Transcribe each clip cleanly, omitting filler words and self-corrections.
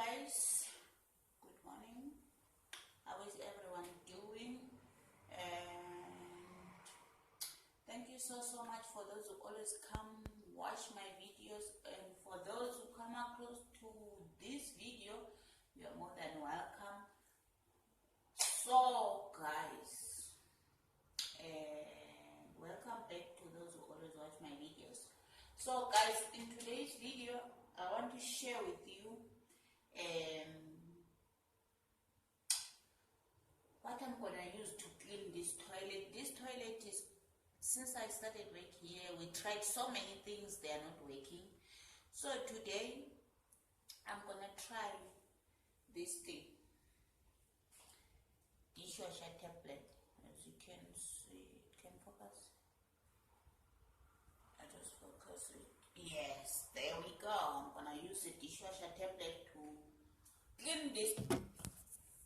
guys, good morning. How is everyone doing? And thank you so much for those who always come watch my videos, and for those who come across to this video, you are more than welcome. So guys, and welcome back to those who always watch my videos. So guys, in today's video I want to share with you what I'm gonna use to clean this toilet. This toilet is, since I started work here, we tried so many things, they are not working. So today I'm gonna try this thing, dishwasher tablet. As you can see, it can focus. I just focus it. Yes, there we go. I'm gonna use the dishwasher tablet to clean this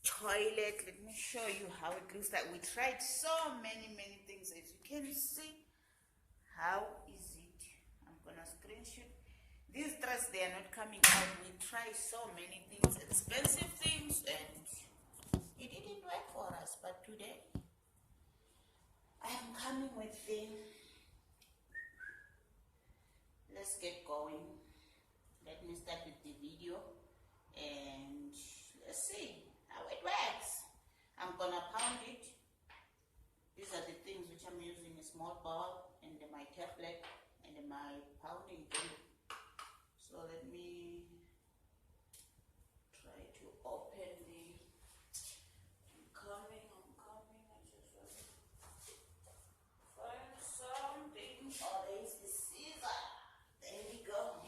toilet. Let me show you how it looks like. We tried so many things. As you can see, how is it? I'm gonna screenshot. These threads, they are not coming out. We tried so many things, expensive things, and it didn't work for us. But today I am coming with things. Let's get going. Let me start with the video and let's see how it works. I'm gonna pound it. These are the things which I'm using: a small bowl and my tablet and my pounding thing. So let me try to open the. I'm coming. I just want to find something. Oh, there's the scissor. There we go.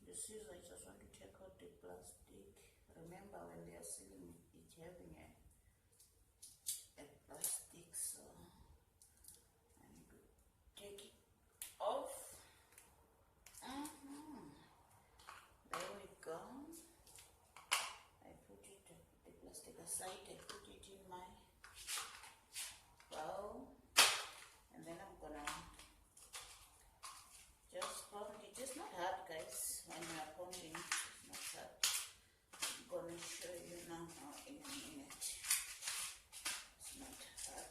The scissor, I just want to take out the plastic. Remember, when they are sealing it, having a plastic, so I need to take it off. There we go. I put it, the plastic aside, I put it in my bowl, and then I'm gonna just pound it. It's not hard, guys. When you are pounding, it's not hard. I'm gonna show you now in a minute. It's not hard.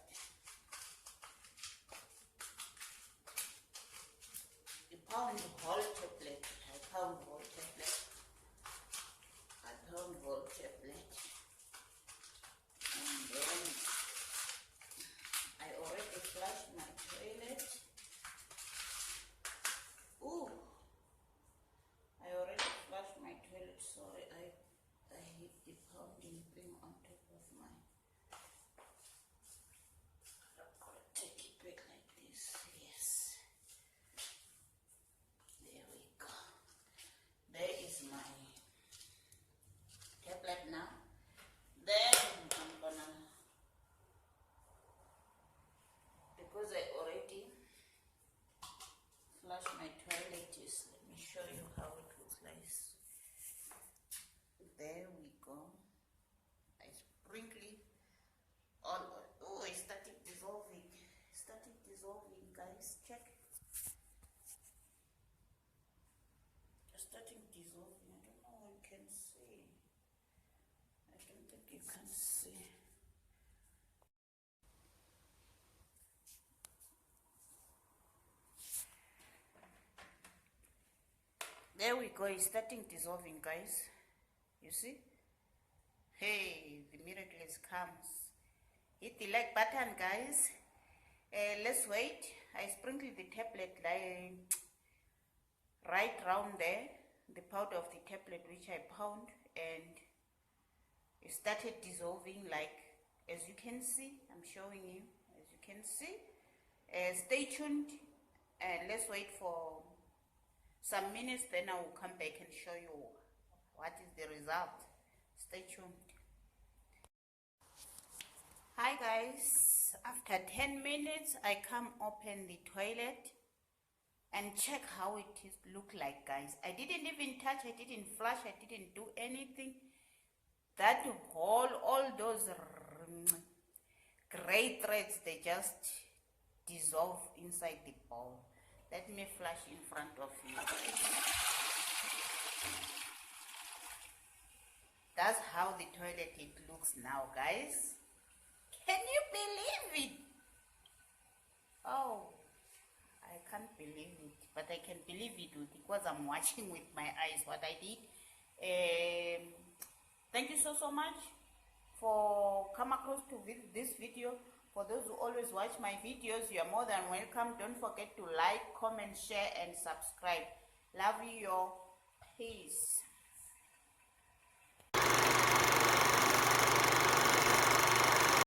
You pound the whole tablet. I pound the whole tablet. And then I already flushed my toilet. Ooh, I already flushed my toilet. Sorry, I hit the pounding thing on top of my. I'm gonna take it back like this. Yes. There we go. There is my tablet now. Then I'm gonna, because I already flush my toilet, let me show you how it looks like. There we go. I sprinkle it all. Oh, it started dissolving. Guys. Check. It's starting dissolving. I don't know if you can see. I don't think you can see. There we go. It's starting dissolving, guys. You see? Hey, the miracle has come. Hit the like button, guys. Let's wait. I sprinkled the tablet right round there, the powder of the tablet which I pound, and it started dissolving, like as you can see. I'm showing you, as you can see. Stay tuned and let's wait for some minutes, then I will come back and show you what is the result. Stay tuned. Hi guys, after 10 minutes I come open the toilet and check how it is look like, guys. I didn't even touch, I didn't flush, I didn't do anything. That whole, all those gray threads, they just dissolve inside the bowl. Let me flush in front of you. That's how the toilet it looks now, guys. Can you believe it? Oh, I can't believe it, but I can believe it because I'm watching with my eyes what I did. Thank you so much for come across to this video. For those who always watch my videos, you are more than welcome. Don't forget to like, comment, share, and subscribe. Love you all. Peace.